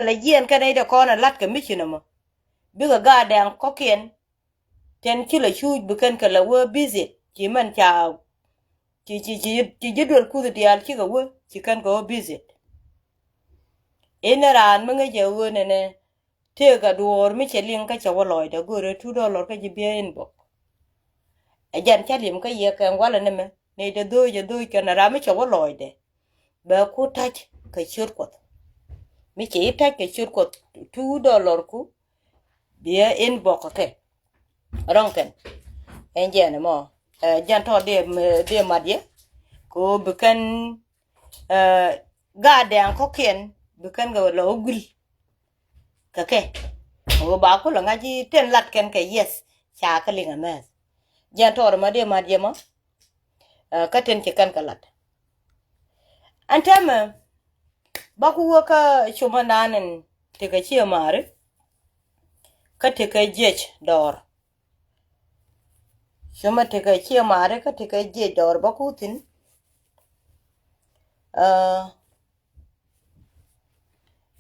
la Yien ka ne da kona lat ka michina mo biga ga dan kokien ten kilo chuj bukan ka la wo busy ki man cha ci jidwal kudu dial ci ga wo ci kan ko busy ina ran mo nge je wo ne te ga duor mi chelin ka cha woloy da gore $2 ka ji bien bo ajan chalim ka ye kan wala ne me ne de do ka na ra mi cha woloy de ba ku tach ka chur ko mi ci tach ka chur ko $2 ku dia in bo ka ke ronken enje ne mo jan to de madye ko bukan ga dan ko ken bukan ga lo gul ka ke o ba ko la ngaji ten lat ken ke yes cha ka linga mes jan to ma de madye mo ka ten ci kan ka lat antama ba ku ka chuma nanen te ka ci mare ka te ka jech dor chuma te ka ci mare ka te ka je dor ba ku tin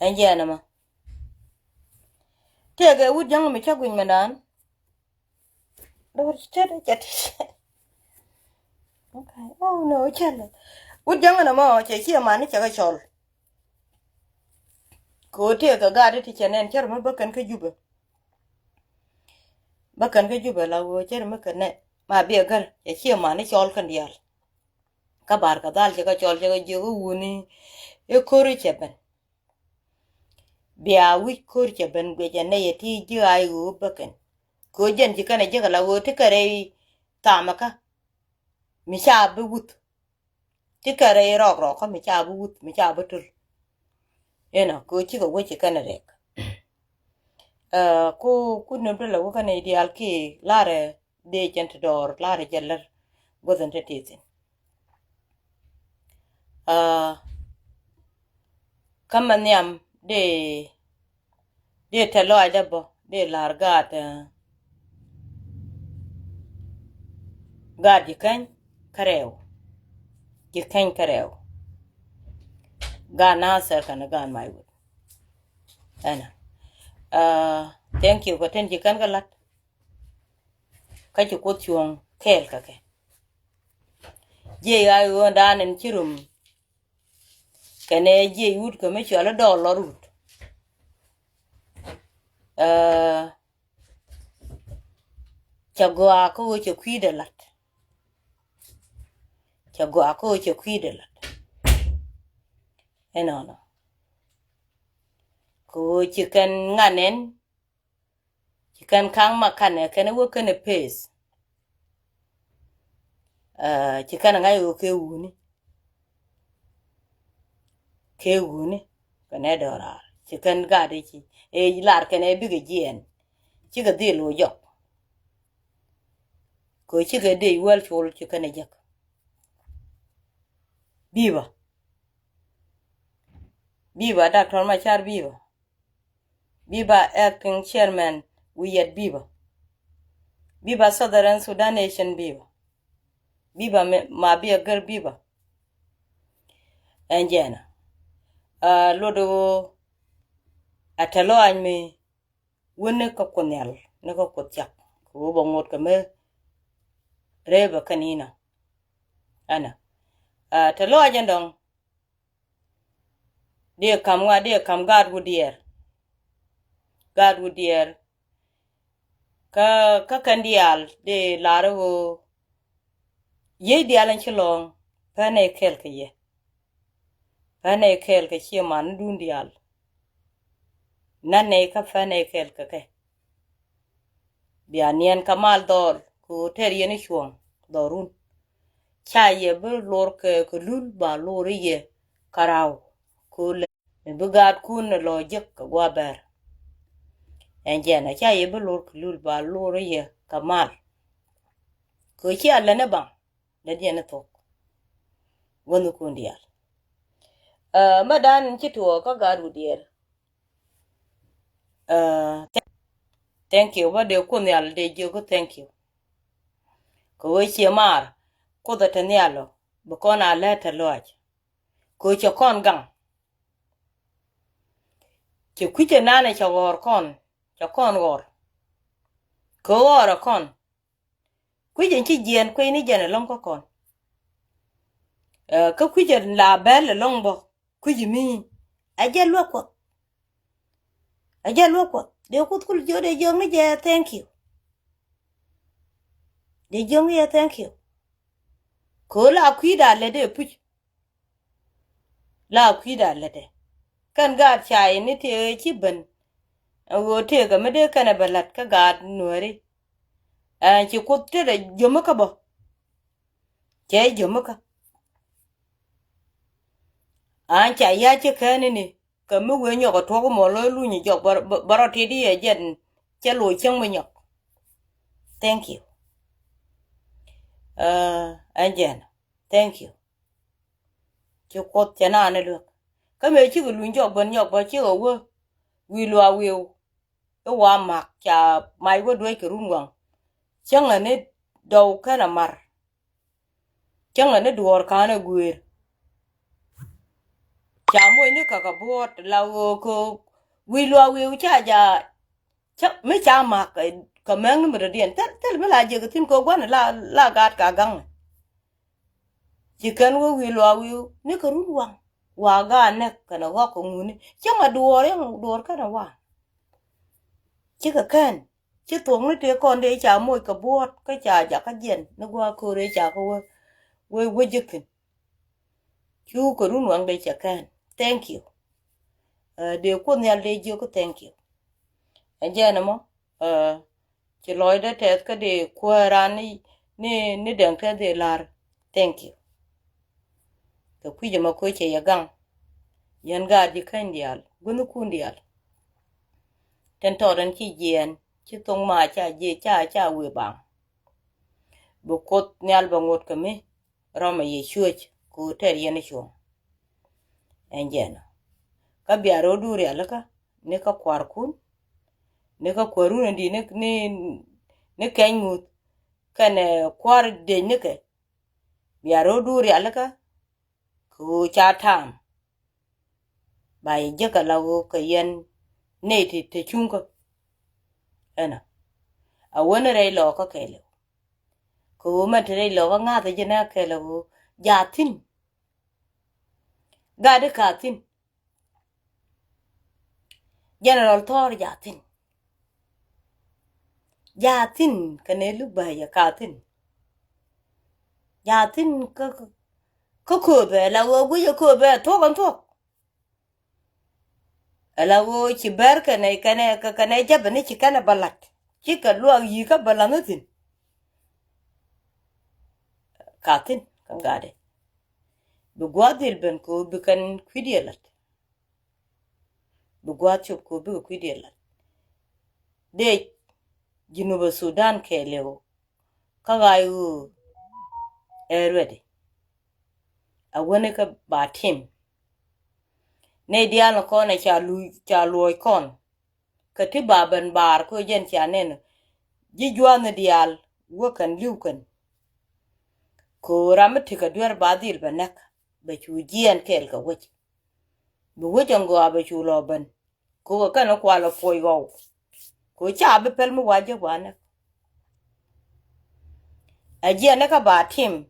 enje ma te ga wujang mi cha gun manan dor chere chet okay oh no chere wujang na mo che ci mane cha ga chol ko te ga ga de ti chenen cher ma bakan ka juba la wo cher ma kan ne ma bi gar che ci mane chol kan dial ka bar ka dal che ka chol che ga je wuni e kori cheben bia wi kori cheben be je ne ye ti ji ai u bakan ko jen ji kana je la wo ti kare tamaka mi cha bu wut ti kare ro ko mi cha bu wut mi cha bu tul ko chi ko we chi kana rek ku no bla wo kana ideal ki lare de jent dor lare jeller godan te titin kama nyam de talo ada bo de largat gad jikan karew ga nasar kana ga mai wut ana thank you ko ten jikan galat ka ci ko chuong kel ka ke je ay wo danen chirum kene je yut ko me chola $1 rut chagwa ko che kwidelat enono ko chikan nganen chikan kang makane kene wo kene pes chikan ngai wo ke wuni kene dora chikan gade chi e lar kene bige jien chi ga dilo yok ko chi ga de wel chol chikan e jak biba Dr. Machar biba acting chairman Wiyet biba Southern Sudan Nation biba ma bi agar biba enjena lodo atalo anme wone ko konyal ne ko kotyak ko bongot ka me reba kanina ana talo ajandong de kam gad wudier ka kandial de laro ye dialan chilong pane kel ke chiman dundial nanne ka pane kel ke bianien kamal dor ko terien chuong dorun chaye bur lor ke lul ba lor ye karaw ko le bugad kun lo jek ka gwaber enjena chaye bur lor ke lul ba lor ye kamal ko chi alla ne bang da diena tok wonu kundial madan chituo ka garu dier thank you ba de kundial de jogo thank you ko we chi mar ko da tanialo bu kona leta loj ko cho kon gang chỉ quý chân nane cho con gor có gor con quý chân chỉ Yien quý ni chân long có con có quý chân là bé là long bo quý chân mi aja luộc quá điều cút cút giờ để dương nó giờ thank you để dương giờ thank you có là quý đã lấy để puch là quý đã lấy để kan gạt chai ni thì chỉ bẩn wo te ga mede kana balat ka gad Nueri chỉ cút thế để dùng cái bo chơi dùng cái chạy ya chứ cái này nè cái mấy người nhỏ có thua có mỏ lôi luôn nhỉ chọc bảo thế đi ở dân chơi lùi chân mình nhọc thank you anh Yien thank you chú cốt cho nó này được cái mấy chứ cái lùi chọc bẩn nhọc bảo chứ ở quê we lo will cái hoa mặc chả mai quê đuôi cái rung quăng chẳng là nó đầu cái là mar chẳng là nó đuổi cái nó quê chả mỗi nước cả bột là cô we lo will chả chắc mấy cha mặc cái mang nó mà điện thế mới là gì cái tin cô quan là gạt cả găng chỉ cần we lo will nước cái rung quăng hoa gà nè cái nó gọt cũng muốn chứ mà đùa cái nào hoa chứ cái khen chứ tuồng nó tía con đấy chả môi cái bột cái chả cái Yien nó qua cô đấy chả cô quê giật chú cái rung quăng đấy chả khen thank you điều quân nhà lấy chưa có thank you anh chị em chỉ nói đó thế cái để qua ra ni đằng thế để là thank you cái quý mà coi chơi găng Yien ga đi khăn dial gunu kun dial ten toran chi Yien chi tong ma cha we bang bu kot nyal bangot kame rama ye chuch ku ter Yien chu anh chị ka biaro duri alaka ne ka kwar kun ne ka kwaru ndi ne kengut kane kwar de ne ke biaro duri alaka ku cha tham bài je ka lawo ka Yien ne ti te chunga ana a wona re lo ka kele ku ma te re lo nga te jena kele jatin ga de ka tin General Thor jatin kane lu ba ya ka tin jatin ko be la wo gu ko be to kan to la wo ci ber kane jabani ci kana balat ci ka lu yi ka balanatin ka tin kan gade bu gwadil ben ko bu kan kwidelat bu gwatchop ko bu kwidelat de Jinuba Sudan kelewo kagayu erwede a wone ka ba tim ne diano ko na cha luoy kon ka ti baban bar ko jen cha nen ji juana dial wokan liukan ko ramati ka dwer badil banak ba chu Yien kel ka wech bu wejango ba chu loban ko ka no kwalo foi go ko cha be pel mu waje wana a Yien ka ba tim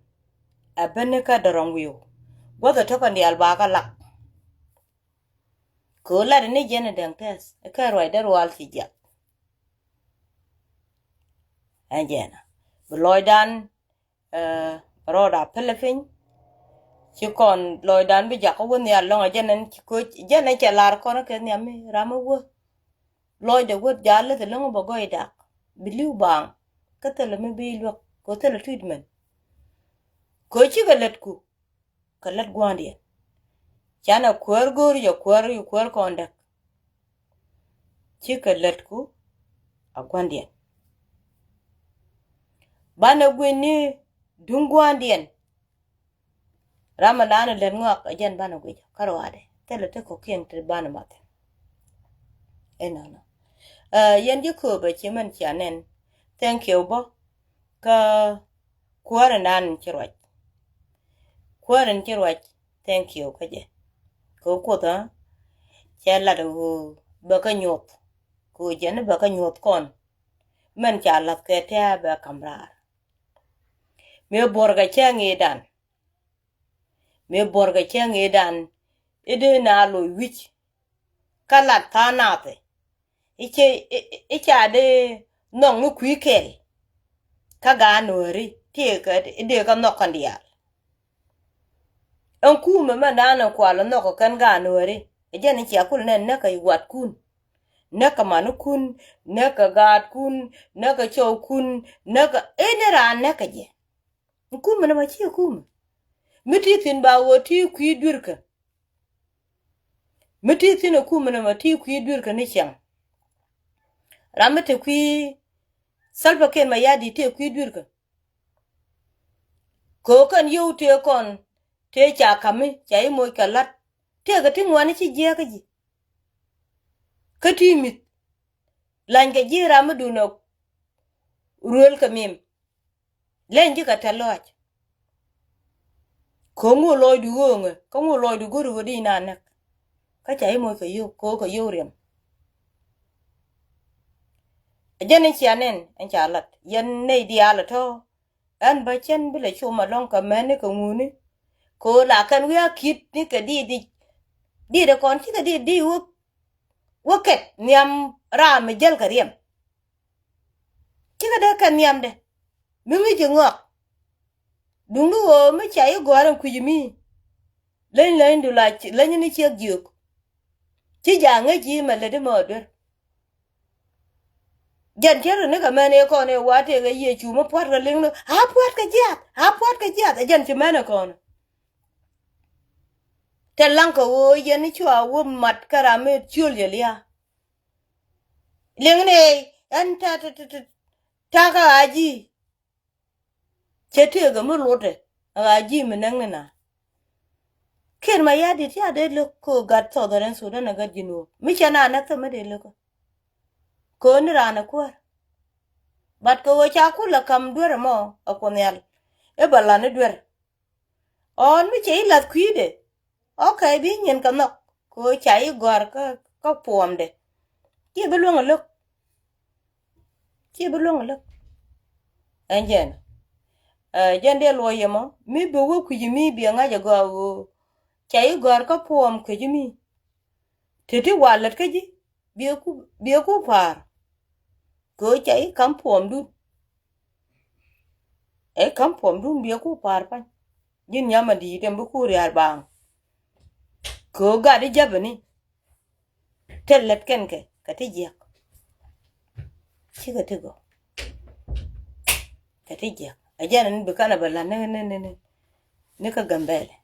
a bene ka dorong wiu godo to kan dial ba ka lak ko la ne jene dang tes ka roi dar wal ti ja ajena loidan roda pelefin ci kon loidan bi ja ko woni allo jenen ci ko jene ci lar ko ke nyami rama wo loide wo jalle te longo bo goida biliu bang ka tele me bi lo ko tele treatment ko ci galet ku kalat gwandi chana kwar gor yo kwar konda ci kalat ku a gwandi bana gwini dungwandien ramadana len ngok ajen bana gwijo karwade tele te ko kien te bana mate enana yen je ko ba chimen chanen thank you bo ka kwaranan chirwaj thank you kaje ko da chela do baka nyot ko jen baka nyot kon men cha lat ke te ba kamrar me borga changi dan me borga changi dan ide na lo wich kala tanate iche ade nong ku kel kaga Nueri tie ka ide ka nokandial an ku me mandana kwala noko kan ga Nueri ejani chi akul nen na kai wat kun naka manu kun naka gad kun naka chow kun naka enera naka je ku me na chi ku me miti tin ba wo ti ku durka miti tin ku me na ti ku durka ni chang ramete ku salva ken ma yadi te ku durka ko kan yu te kon te cha kami chai moy kalat te ga tin wani chi je ka ji ka ti mit lan ga ji ramadu no ruel kamim len ji ka taloj ko ngo loy du nge ko ngo loy du guru di na nak ka chai moy ka yu ko ka yu rem ajane chianen en chalat yan nei dia to an ba chen bile chuma long ka mane ka nguni ko la kan wi akit ni ka di de kon chi ka di wo ket niam ra me jel ka riem chi ka da kan niam de mi ngi ji ngok dung du o me chai goran ku yimi len du la len ni chi gyuk chi ja nge ji ma le de mo der jan chero ne ka mane ko ne wate ga ye chuma pot ga ling no ha pot ka jat jan chi mane ko no telang ko wo yen chwa wo mat karame chul ye lia ling ne an ta ka aji chete ga mo lote aji menang na ken ma yadi ti ade lo ko gat so doren sudan na gad jinu mi chana na ta me de lo ko ni rana ko bat ko cha ku la kam dwere mo akonyal e bala ne dwere on mi che la kwide okay bi nyen ka nok ko chai gor ka pomde ki belong lok enjen jende lo yemo mi be wo ku yimi bi nga ja go chai gor ka pom ke yimi tete walat ke ji bi ku par ko chai kam pom du e kam pom du bi ku par pa jin nyama di dem bu ku riar bang ko ga de jabani tellet kenke ka ti jek chiga tego ka ti jek ajana ni bikana bala ne ka gambele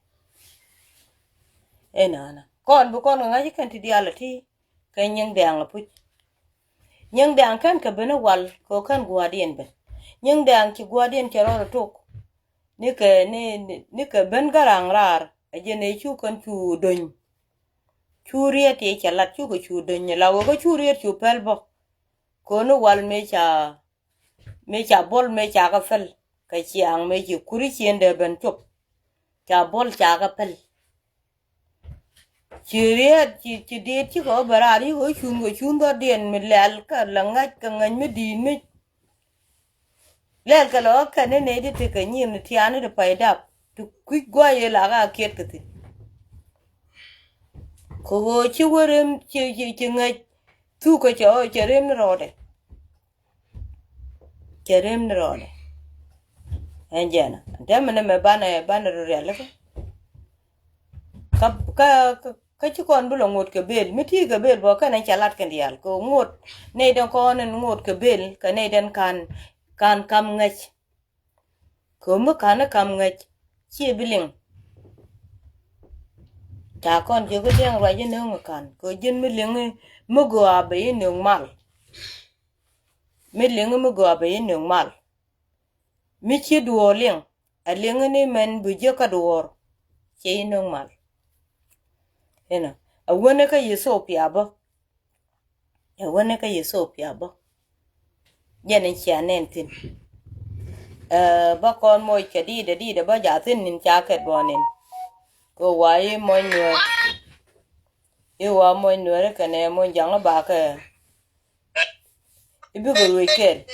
enana kon bu kon ngaji kan ti diala ti kan nyang dang la puch nyang dang kan ka bena wal ko kan guadien ben nyang dang ki guadien ke ro tok ni ka ben garang rar ajene chu kan chu don chu riet e chalat chu ko chu don la wo ko chu riet chu pelbo ko no wal me cha bol me cha ka fel ka chiang me ji kuri chiende ben chop cha bol cha ka pel chiriet chi de chi ko barari ho chun do den me lel ka langat ka ngan me din me lel ka lo ka ne de te ka nyin ti ane de paida tu ku gwa ye la ga ket ka ti ko chi worem chi ngai tu ko cho cherem rode enjena demene me bana rele ka chi kon bulo ngot ke bel miti ke bel bo kana chalat kan dial ko ngot ne den kon ngot ke bel ka ne den kan kam ngach ko mu kana kam ngach chi biling ta kon je ko den ra je ne kan ko jin mi ling mu go abe ne mal mi ling mu go abe ne mal mi chi duo ling a ling ni men bu je ka duor che ne mal ena a wona ka yeso piaba jenen chianen tin ba kon moy ke di ba ja tin nin cha ket bonin ko wai moy Nuer Iwa mo Nueri kane mo jang ba ka. Ibu go weekend.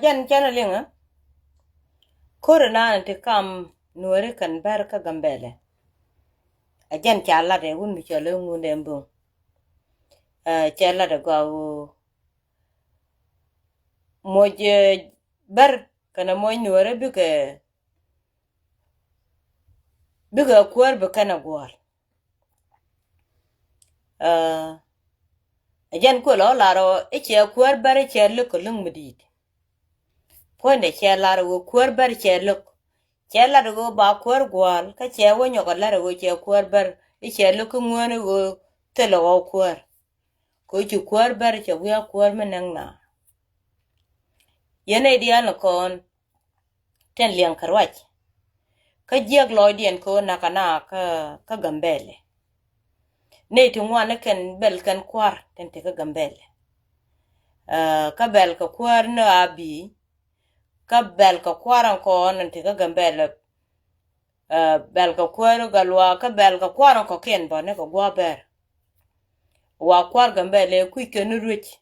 Jan chana linga. Kore na te kam Nueri kan ber ka gambele. Jan chala de un mi chale ngunde mbu. Chala de go moje ber kana moy Nueri biga kuar be kana gwal. Jan ko lo laro eche kuar ber che lu ko lung medit. Ponde che laro go kuar ber che lu. Che laro go ba kuar gwal ka che wo nyoga laro go che kuar ber eche lu ko ngone go telo go kuar. Ko chu kuar ber che wi kuar menang na. Yene diana kon ten liang karwach. Ka jiag loy dien ko nakana ka gambele. Ne tu ngwane ken bel kan kwar ten te ka gambele. Ka bel ka kwar na abi. Ka bel ka kwaran ko nan te ka gambele. Bel ka kwar galwa ka bel ka kwaran ko ken ba ne ka gwa ber. Wa kwar gambele ku ke nu ruch.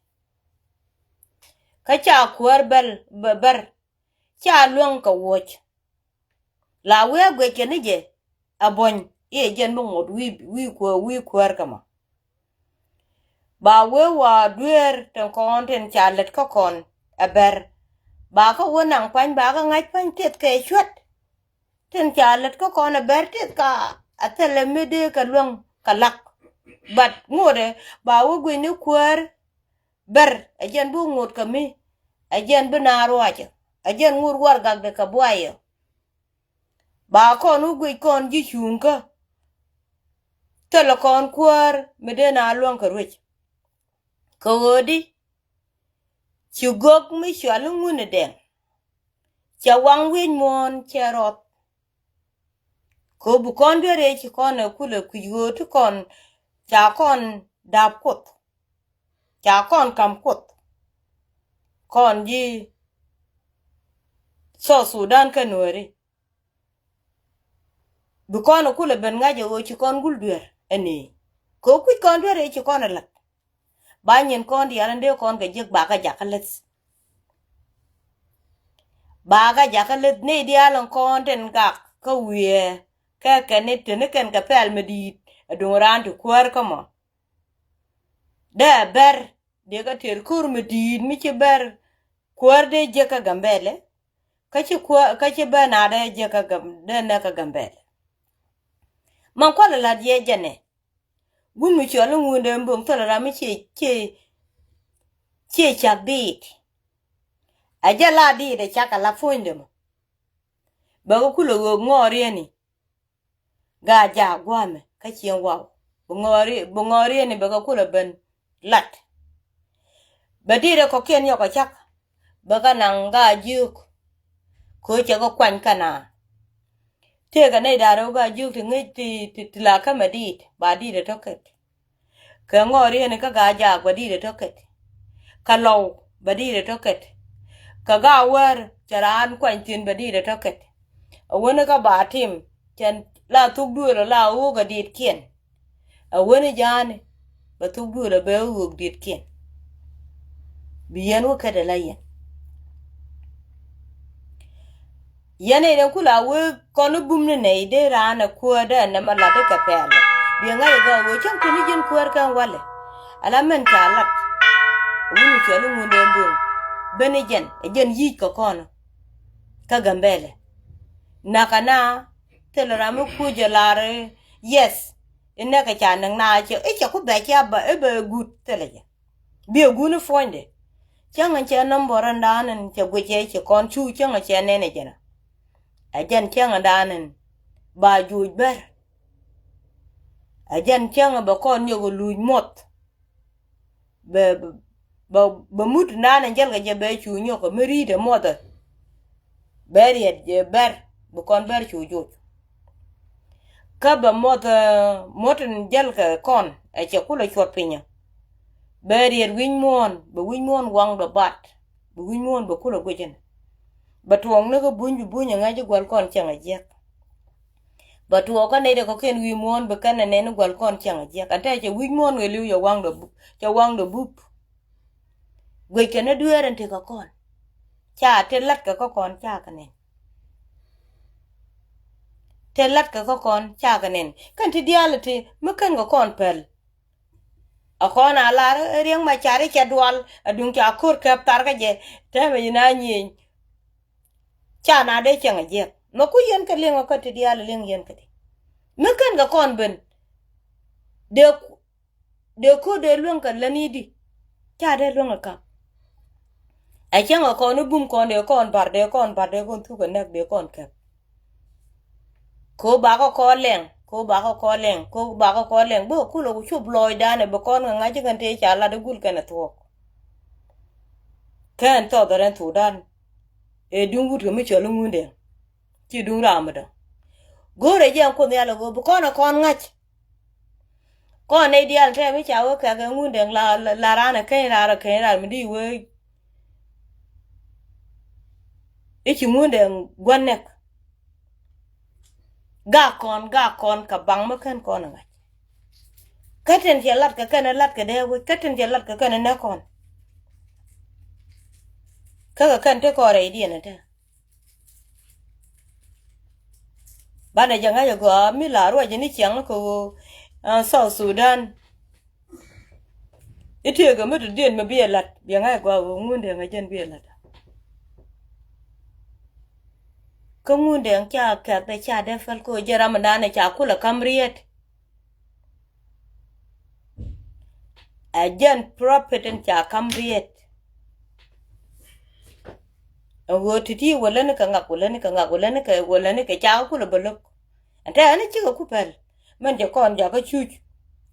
Ka cha kwar bel ber. Cha luang ka woch. La we gwe ken je abon ye jen mo ngod wi kwar kama. Ba we wa duer ten kon ten chalet ko kon aber ba ka wonang pan ba ka ngai pan tet ke chwet ten chalet ko kon aber tet ka atele mede ka luang ka lak bat ngode ba we gwe ni kwar ber ajen bu ngod ka mi ajen bu na roaje ajen ngur war gag de ka buaye ba kon ugui kon ji chunga tela kon kwar medena luang ka rich ko godi chugok mi shwalu ngune den cha wang win mon cherot ko bu kon dere chi kon kule kuyo tu kon cha kon dap kot cha kon kam kot kon ji so Sudan ka Nueri bu kon kule ben ngaje o chi kon gul duer eni ko ku kon dere chi kon la ba nyen kon di ande kon ga jek ba ka jakalet ba ga jakalet ne di alon kon ten ga ka wie ka ne tene ken ka pel medit adoran tu kwar kama da ber de ga ter kur medit mi che ber kwar de je ka gambele ka che ba na de je ka gam de na ka gambele man kwala la die jene gun mi cholo ngunde mbong to la mi che chak dit ajala di de chaka la fonde mo ba ko kulo go ngori ni ga ja gwame ka chien wa ngori ni ba ko kulo ben lat ba di de ko ken yo ko chak ba ka nang ga juk ko che ko kwan kana te ga nei da ro ga juk ti ngi ti la ka ma di ba di de toket ka ngori ni ka ga ja ba di de toket ka low ba di de toket ka ga war charan kwan tin ba di de toket wona ka ba tim chen la tuk du la u ga dit kien wona jani ba tuk du la be u dit kien biyen wo ka de la yene den kula we kono bumne ne de rana ko da na mala de ka pele bi nga ga wo chan kuni jin ko kan wale ala men ka lat wunu chelu munde mbu bene jen yi ko kono ka gambele nakana telaramu ku jelare yes ina ka chan na che e che ku be cha ba e be gut teleje bi gunu fonde changa che nombora ndanen che gwe che kon chu changa che nene jena ajan changa danen ba juj ber ajan changa ba kon yogo luj mot ba mut nanen jel ga je be chu nyoko meride mota beriet je ber bu kon ber chu juj ka ba moten jel ka kon a che kula chot pinya beriet win mon wang do bat bu win mon ba kula gwejen ba tuong ne ko bunyu ngaje gwal kon changa je ba tuo ka ne de ko ken wi mon ba kana ne gwal kon changa je ata che wi mon ge liu yo wang do bup gwe kene dueren te ka kon cha te lat ka ko kon cha ka ne te lat ka ko kon cha ka ne kan ti diality me kan ko kon pel a kon ala riang ma chare cha dual adun cha kur kap tar ka je te me na nyin cha na de changa je no ku yen ka lengo ka ti dial leng yen ka me kan ga kon ben de ko de luang ka lani di cha de luang ka a changa kon bum kon de kon bar de kon tu ka nek de kon ka ko ba ko leng bo ku lo chu bloy dane bo kon nga je kan te cha la de gul kan to kan to da ran tu dan e dungu to mi cholo ngunde ti dung ramada gore je ko ne ala go bo kon ngach kon ne dial te mi cha wo ka ga ngunde la rana kai ra mi di we ichi ngunde gwanek ga kon ka bang ma kan kon ngach katen je lat ka kan lat ka de we katen je lat ka kan na kon ka kan te ko re di na ta bana janga yo go mi la ro je ni chiang ko South Sudan ite ga mutu den ma bi lat bi nga go ngunde nga jen bi lat ko ngunde cha ka te cha de fal ko je ramadane cha kula kamriet ajen prophet cha kamriet wo titi wala ne ka ngak wala ne ka ngak wala ne ka cha ku le bolok anta ani chi ka ku pel man je kon ja ka chu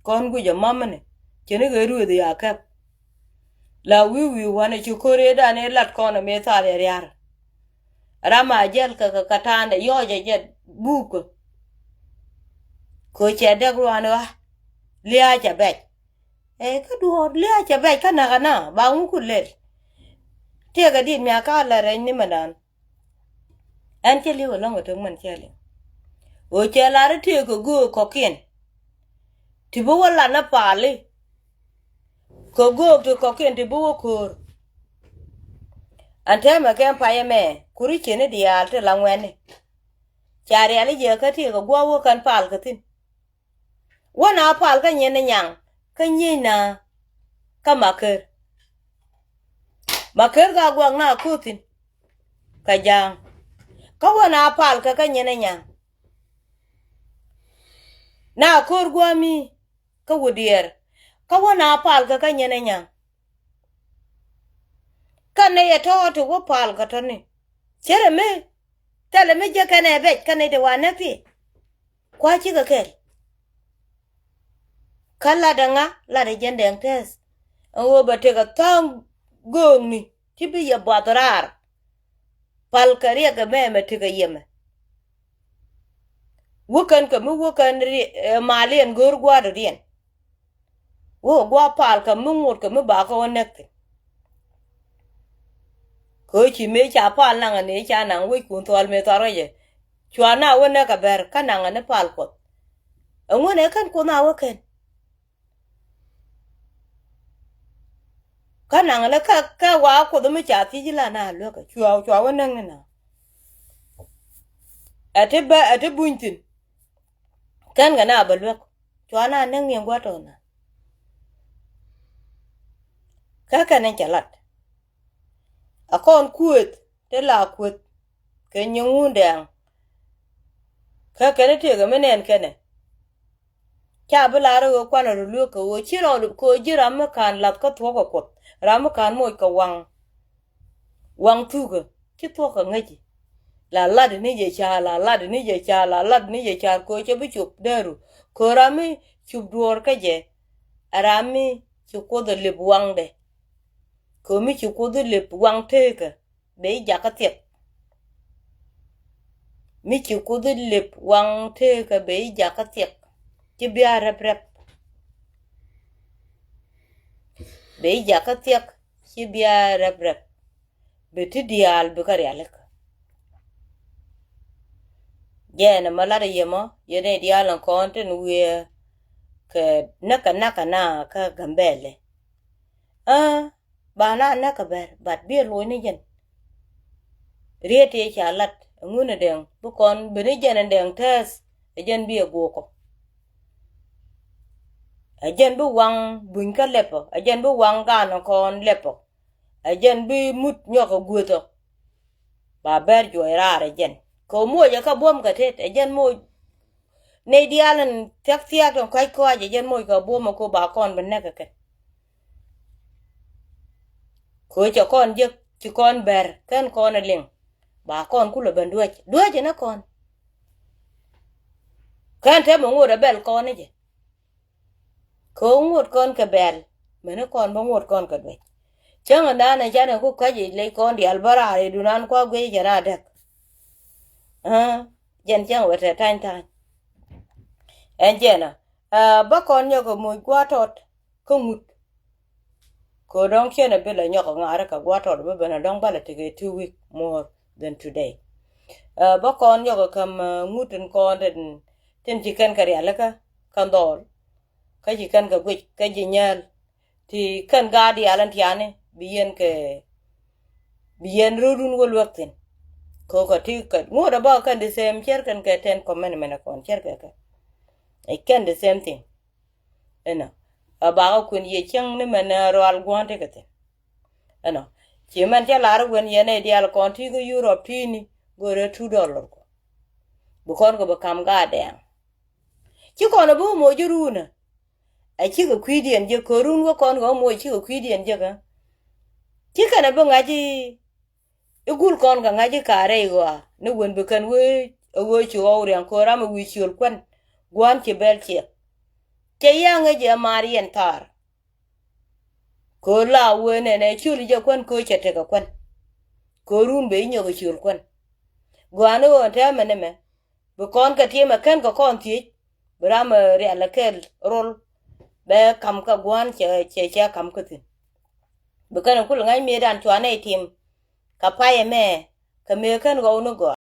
kon gu ja mamane chene ga ru de ya ka la wi wana chi kore da ne lat kon me ta le yar rama jel ka katande yo je buko ko che de gwana wa lia cha be ka duor lia cha be kana ba ngu ku le tie ga din mya ka la re ni manan an che li wala ngo tung man che li o che la re tie ko go ko kin ti bo wala na pali ko go to ko kin ti bo ko ante ma ken pa ye me kuri chene dial te la ngwen chari ali je ka tie ko gwa wo kan pal ka tin wana pal ka nyene nyang ka nyina ka maker ga gwang na kutin ka jang ka wana pal ka nyene nyang na kor gwami ka wudier ka wana pal ka nyene nyang ka ne ye to wo pal ka to ni chere me tele me je ka ne be ka ne de wana pi kwa chi ka kel kala danga la de jendeng tes wo ba te ka tang goni tibi ya batorar pal kariya ka me te ka yeme wukan ka mu wukan malien gor gwa do rien wo gwa pal ka mu ngot ka mu ba ka wonek ko chi me cha pal na ne cha na wi kun tol me taro ye chwa na wona ka ber kana ne pal ko ngone kan ko na waken kana le ka wa ko do me cha ti jila na lo ka chwa wona na ate buntin kan ga na balwa chwa na nan ne gwa to na ka ne chalat akon kuet te la kuet ke nyungundang ka kene te ga menen kene cha bula ro kwa na lu ko wo chiro ko jira ma kan lat ko to ko ram kan mo ko wang tu ga chi to ka ngaji la lad ni je cha la lad ni je cha la lad ni je cha ko che bu chup deru ko rami chup duor ka je arami chu ko de le buang de ko mi chu ko de le buang te ka be ja ka tiet mi chu ko de le buang te ka be ja ka tiet chi bia rep be ja ka tiet chi bia rep be ti dial be ka realek na malada yemo yene dial kon ten we ke naka na ka gambele ba na ka ber bat bi lo ni jen riete chalat ngune den bu kon be ni jen den tes jen bi go ko jen bu wang bun ka lepo jen bu wang ga no kon lepo jen bi mut nyoko guto ba ber jo rare jen ko mo ya ka bom ka tet jen mo ne dialan tek tiak don kai ko jen mo ka bom ko ba kon ben ne ka ko cho kon je ci kon ber kan kon ling ba kon ku le ben duoje na kon kan te mo ngora bel kon je ko ngot kon ka bel mene kon bo ngot kon ka be changa na jana ku ka je le kon di albara re dunan ko gwe jara dak jen chang wete tan en jena ba kon yo ko mo gwa tot ko ngut ko don kene bela nyoko ngara ka gwato be bena don bala tige 2 week more than today ba kon yo kam nguten kon den tin jikan kari alaka kan dol ka jikan ka gwe ka jinyal ti kan gadi alan tiane biyen rudun wol waktin ko ka ti ka ngoda ba kan the same cher kan ka 10 commandment kon cher ka I can the same thing ba kun ye chang ne men ro al gwante kete chi man cha lar wen ye ne dial kon ti go Europe tini go re $2 ko bu kon go kam ga de chi kon bu mo juruna ai chi go kwidien je ko run go kon go mo chi go kwidien je ga chi kana bu ngaji igul kon ga ngaji kare go ne won be kan we chu ore ko ram wi chul kwen gwan ci bel ci ke yang je marien tar ko la wene ne chul je kwen ko chete ga kwen ko run be nyo go chul kwen gwan o ta mene me be kon ka tie ma kan ko kon ti bram re la kel rol be kam ka gwan che kam ka tin be kan kul ngai me dan twane tim ka paye me ka me kan go no go